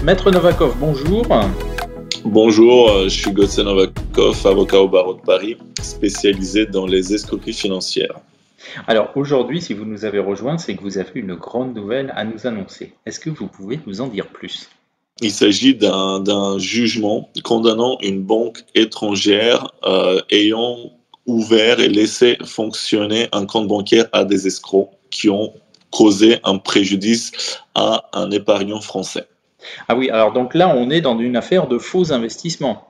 Maître Novakov, bonjour. Bonjour, je suis Gauthier Novakov, avocat au barreau de Paris, spécialisé dans les escroqueries financières. Alors aujourd'hui, si vous nous avez rejoints, c'est que vous avez une grande nouvelle à nous annoncer. Est-ce que vous pouvez nous en dire plus? Il s'agit d'un jugement condamnant une banque étrangère ayant ouvert et laissé fonctionner un compte bancaire à des escrocs qui ont causé un préjudice à un épargnant français. Ah oui, alors donc là, on est dans une affaire de faux investissement.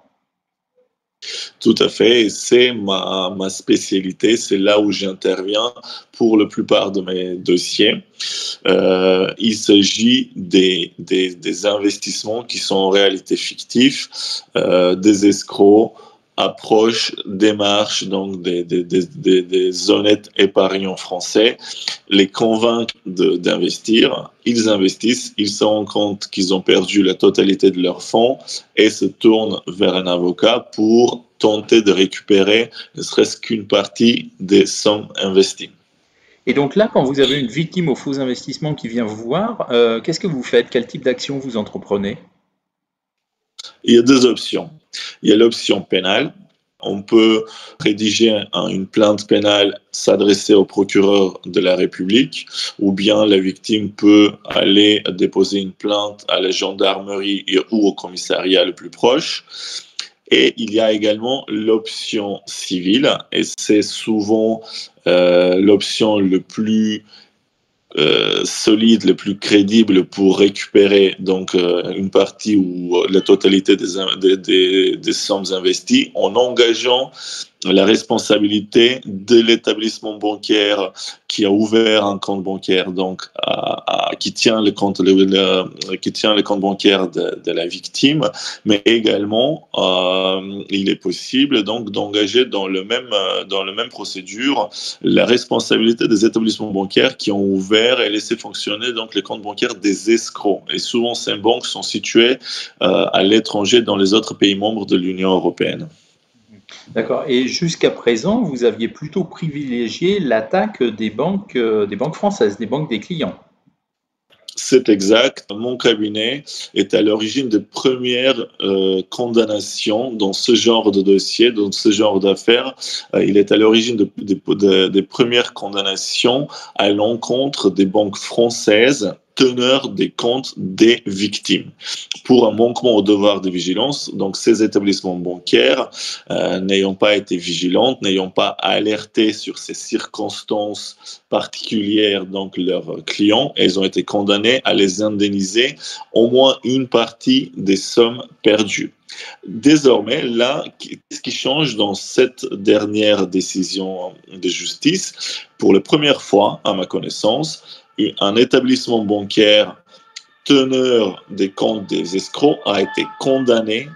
Tout à fait, et c'est ma spécialité, c'est là où j'interviens pour la plupart de mes dossiers. Il s'agit des investissements qui sont en réalité fictifs, des escrocs approchent, démarchent donc des honnêtes épargnants français, les convaincre d'investir, ils investissent, ils se rendent compte qu'ils ont perdu la totalité de leurs fonds et se tournent vers un avocat pour tenter de récupérer ne serait-ce qu'une partie des sommes investies. Et donc là, quand vous avez une victime aux faux investissements qui vient vous voir, qu'est-ce que vous faites? Quel type d'action vous entreprenez? Il y a deux options. Il y a l'option pénale. On peut rédiger une plainte pénale, s'adresser au procureur de la République, ou bien la victime peut aller déposer une plainte à la gendarmerie ou au commissariat le plus proche. Et il y a également l'option civile, et c'est souvent l'option le plus solide, le plus crédible pour récupérer donc une partie ou la totalité des sommes investies en engageant la responsabilité de l'établissement bancaire qui a ouvert un compte bancaire, donc qui tient le compte bancaire de la victime, mais également il est possible donc d'engager dans le même procédure la responsabilité des établissements bancaires qui ont ouvert et laissé fonctionner donc les comptes bancaires des escrocs. Et souvent ces banques sont situées à l'étranger dans les autres pays membres de l'Union européenne. D'accord. Et jusqu'à présent, vous aviez plutôt privilégié l'attaque des banques françaises, des banques des clients. C'est exact. Mon cabinet est à l'origine des premières condamnations dans ce genre de dossier, dans ce genre d'affaires. Il est à l'origine des premières condamnations à l'encontre des banques françaises teneurs des comptes des victimes pour un manquement au devoir de vigilance. Donc, ces établissements bancaires n'ayant pas été vigilants, n'ayant pas alerté sur ces circonstances particulières, donc leurs clients, ils ont été condamnés à les indemniser au moins une partie des sommes perdues. Désormais, là, qu'est-ce qui change dans cette dernière décision de justice? Pour la première fois, à ma connaissance, un établissement bancaire teneur des comptes des escrocs a été condamné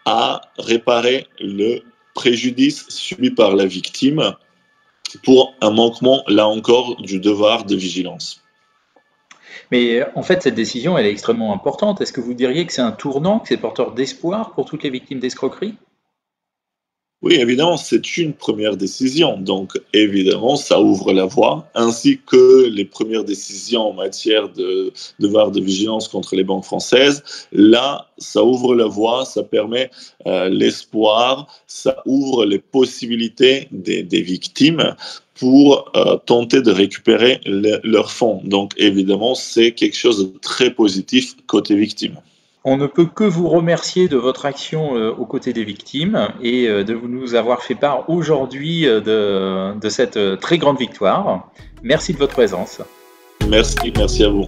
à réparer le préjudice subi par la victime pour un manquement, là encore, du devoir de vigilance. Mais en fait, cette décision, elle est extrêmement importante. Est-ce que vous diriez que c'est un tournant, que c'est porteur d'espoir pour toutes les victimes d'escroquerie? Oui, évidemment, c'est une première décision. Donc, évidemment, ça ouvre la voie, ainsi que les premières décisions en matière de devoir de vigilance contre les banques françaises. Là, ça ouvre la voie, ça permet l'espoir, ça ouvre les possibilités des victimes pour tenter de récupérer leurs fonds. Donc, évidemment, c'est quelque chose de très positif côté victime. On ne peut que vous remercier de votre action aux côtés des victimes et de nous avoir fait part aujourd'hui de cette très grande victoire. Merci de votre présence. Merci à vous.